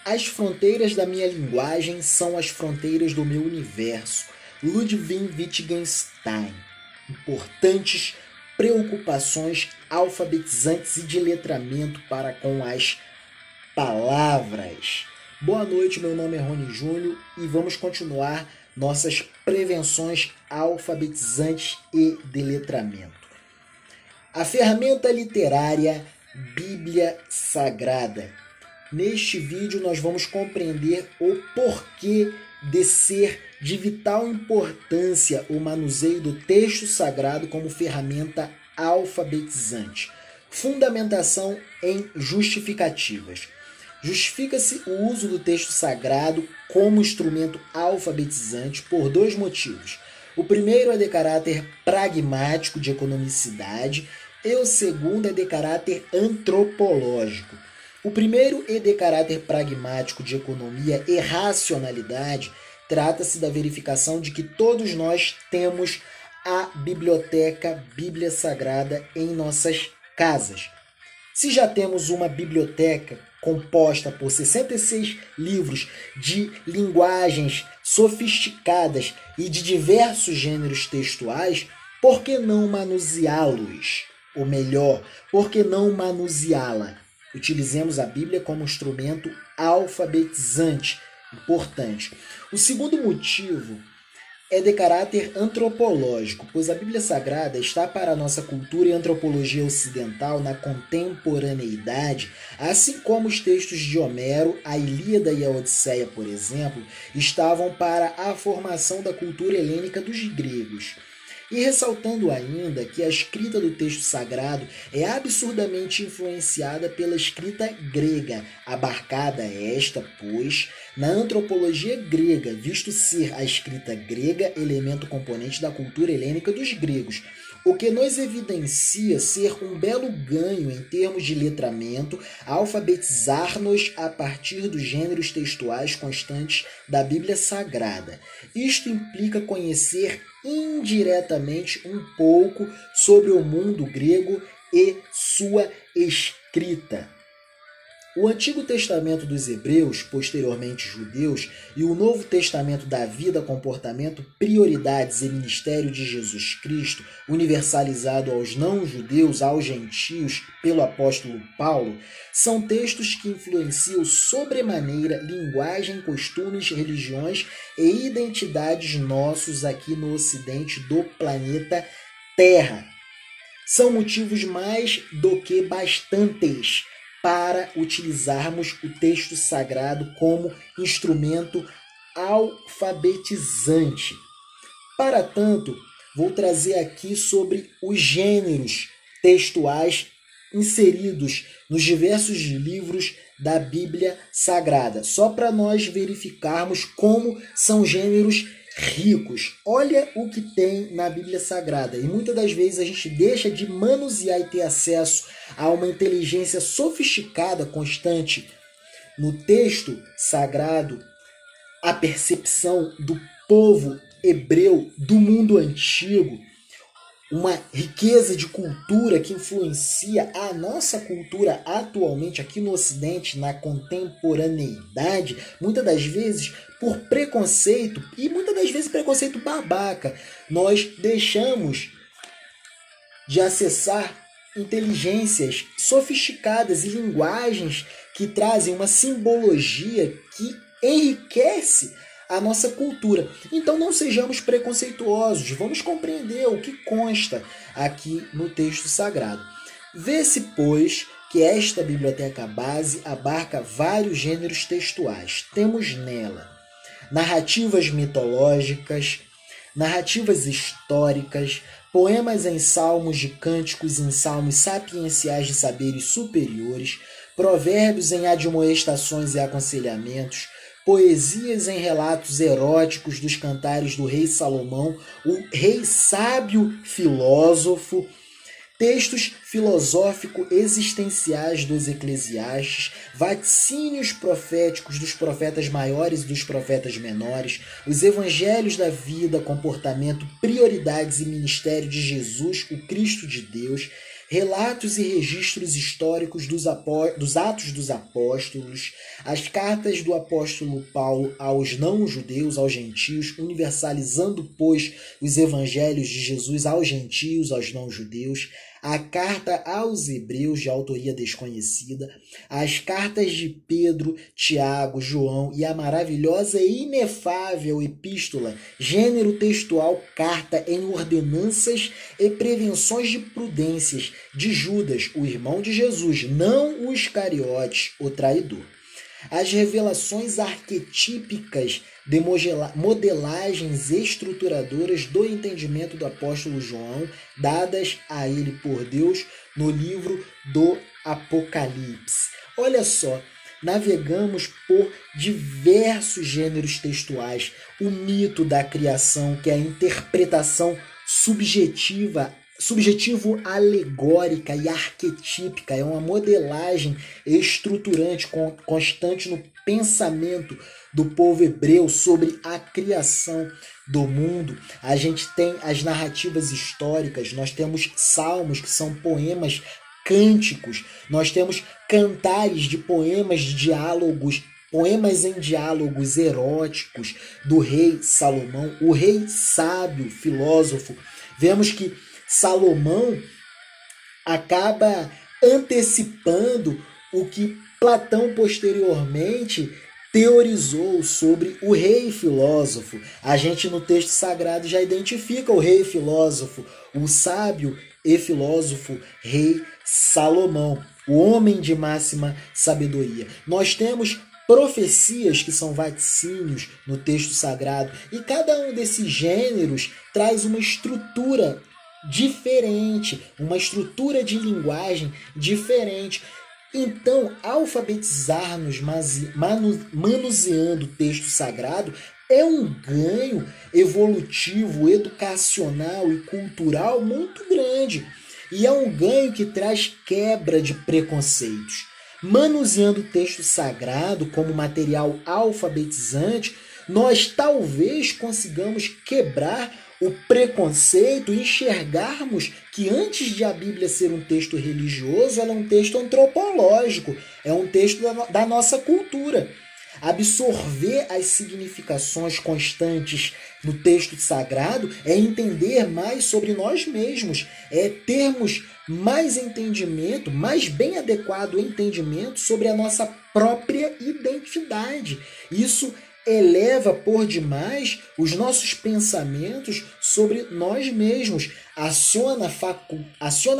As fronteiras da minha linguagem são as fronteiras do meu universo. Ludwig Wittgenstein. Importantes preocupações alfabetizantes e de letramento para com as palavras. Boa noite, meu nome é Rony Júnior e vamos continuar nossas prevenções alfabetizantes e de letramento. A ferramenta literária Bíblia Sagrada. Neste vídeo nós vamos compreender o porquê de ser de vital importância o manuseio do texto sagrado como ferramenta alfabetizante. Fundamentação em justificativas. Justifica-se o uso do texto sagrado como instrumento alfabetizante por dois motivos. O primeiro é de caráter pragmático, de economicidade, e o segundo é de caráter antropológico. O primeiro é de caráter pragmático, de economia e racionalidade. Trata-se da verificação de que todos nós temos a biblioteca Bíblia Sagrada em nossas casas. Se já temos uma biblioteca composta por 66 livros de linguagens sofisticadas e de diversos gêneros textuais, por que não manuseá-los? Ou melhor, por que não manuseá-la? Utilizemos a Bíblia como instrumento alfabetizante. Importante. O segundo motivo é de caráter antropológico, pois a Bíblia Sagrada está para a nossa cultura e antropologia ocidental na contemporaneidade, assim como os textos de Homero, a Ilíada e a Odisseia, por exemplo, estavam para a formação da cultura helênica dos gregos. E ressaltando ainda que a escrita do texto sagrado é absurdamente influenciada pela escrita grega, abarcada esta, pois, na antropologia grega, visto ser a escrita grega elemento componente da cultura helênica dos gregos, o que nos evidencia ser um belo ganho em termos de letramento, alfabetizar-nos a partir dos gêneros textuais constantes da Bíblia Sagrada. Isto implica conhecer indiretamente um pouco sobre o mundo grego e sua escrita. O Antigo Testamento dos Hebreus, posteriormente judeus, e o Novo Testamento da vida, comportamento, prioridades e ministério de Jesus Cristo, universalizado aos não-judeus, aos gentios, pelo apóstolo Paulo, são textos que influenciam sobremaneira linguagem, costumes, religiões e identidades nossos aqui no ocidente do planeta Terra. São motivos mais do que bastantes para utilizarmos o texto sagrado como instrumento alfabetizante. Para tanto, vou trazer aqui sobre os gêneros textuais inseridos nos diversos livros da Bíblia Sagrada, só para nós verificarmos como são gêneros ricos. Olha o que tem na Bíblia Sagrada. E muitas das vezes a gente deixa de manusear e ter acesso a uma inteligência sofisticada, constante no texto sagrado, a percepção do povo hebreu do mundo antigo, uma riqueza de cultura que influencia a nossa cultura atualmente aqui no Ocidente, na contemporaneidade, muitas das vezes por preconceito, e muitas das vezes preconceito babaca. Nós deixamos de acessar inteligências sofisticadas e linguagens que trazem uma simbologia que enriquece a nossa cultura. Então não sejamos preconceituosos, vamos compreender o que consta aqui no texto sagrado. Vê-se, pois, que esta biblioteca base abarca vários gêneros textuais. Temos nela narrativas mitológicas, narrativas históricas, poemas em salmos de cânticos em salmos sapienciais de saberes superiores, provérbios em admoestações e aconselhamentos, poesias em relatos eróticos dos cantares do rei Salomão, o rei sábio filósofo, textos filosófico-existenciais dos Eclesiastes, vaticínios proféticos dos profetas maiores e dos profetas menores, os evangelhos da vida, comportamento, prioridades e ministério de Jesus, o Cristo de Deus, relatos e registros históricos dos Atos dos Apóstolos, as cartas do apóstolo Paulo aos não-judeus, aos gentios, universalizando, pois, os evangelhos de Jesus aos gentios, aos não-judeus, a carta aos hebreus de autoria desconhecida, as cartas de Pedro, Tiago, João e a maravilhosa e inefável epístola, gênero textual carta em ordenanças e prevenções de prudências de Judas, o irmão de Jesus, não o Iscariotes, o traidor. As revelações arquetípicas de modelagens estruturadoras do entendimento do apóstolo João, dadas a ele por Deus no livro do Apocalipse. Olha só, navegamos por diversos gêneros textuais. O mito da criação, que é a interpretação subjetivo-alegórica e arquetípica, é uma modelagem estruturante constante no pensamento do povo hebreu sobre a criação do mundo. A gente tem as narrativas históricas, nós temos salmos, que são poemas cânticos, nós temos cantares de poemas de diálogos, poemas em diálogos eróticos do rei Salomão, o rei sábio, filósofo. Vemos que Salomão acaba antecipando o que Platão posteriormente teorizou sobre o rei filósofo. A gente no texto sagrado já identifica o rei filósofo, o sábio e filósofo rei Salomão, o homem de máxima sabedoria. Nós temos profecias, que são vaticínios no texto sagrado, e cada um desses gêneros traz uma estrutura diferente, uma estrutura de linguagem diferente. Então, alfabetizar-nos manuseando o texto sagrado é um ganho evolutivo, educacional e cultural muito grande. E é um ganho que traz quebra de preconceitos. Manuseando o texto sagrado como material alfabetizante, nós talvez consigamos quebrar o preconceito e enxergarmos que antes de a Bíblia ser um texto religioso, ela é um texto antropológico, é um texto da nossa cultura. Absorver as significações constantes no texto sagrado é entender mais sobre nós mesmos, é termos mais entendimento, mais bem adequado entendimento sobre a nossa própria identidade. Isso eleva por demais os nossos pensamentos sobre nós mesmos, aciona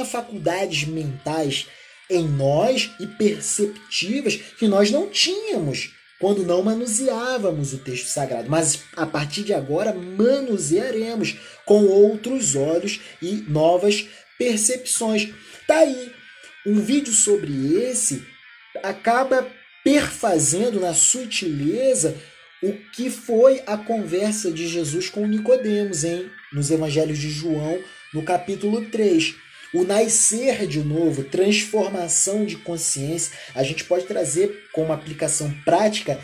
faculdades mentais em nós e perceptivas que nós não tínhamos quando não manuseávamos o texto sagrado. Mas a partir de agora manusearemos com outros olhos e novas percepções. Tá aí, um vídeo sobre esse acaba perfazendo na sutileza o que foi a conversa de Jesus com Nicodemos, nos Evangelhos de João, no capítulo 3. O nascer de novo, transformação de consciência, a gente pode trazer como aplicação prática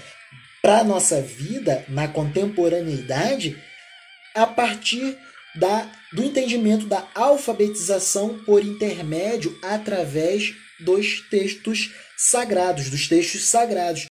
para a nossa vida na contemporaneidade a partir do entendimento da alfabetização por intermédio através dos textos sagrados,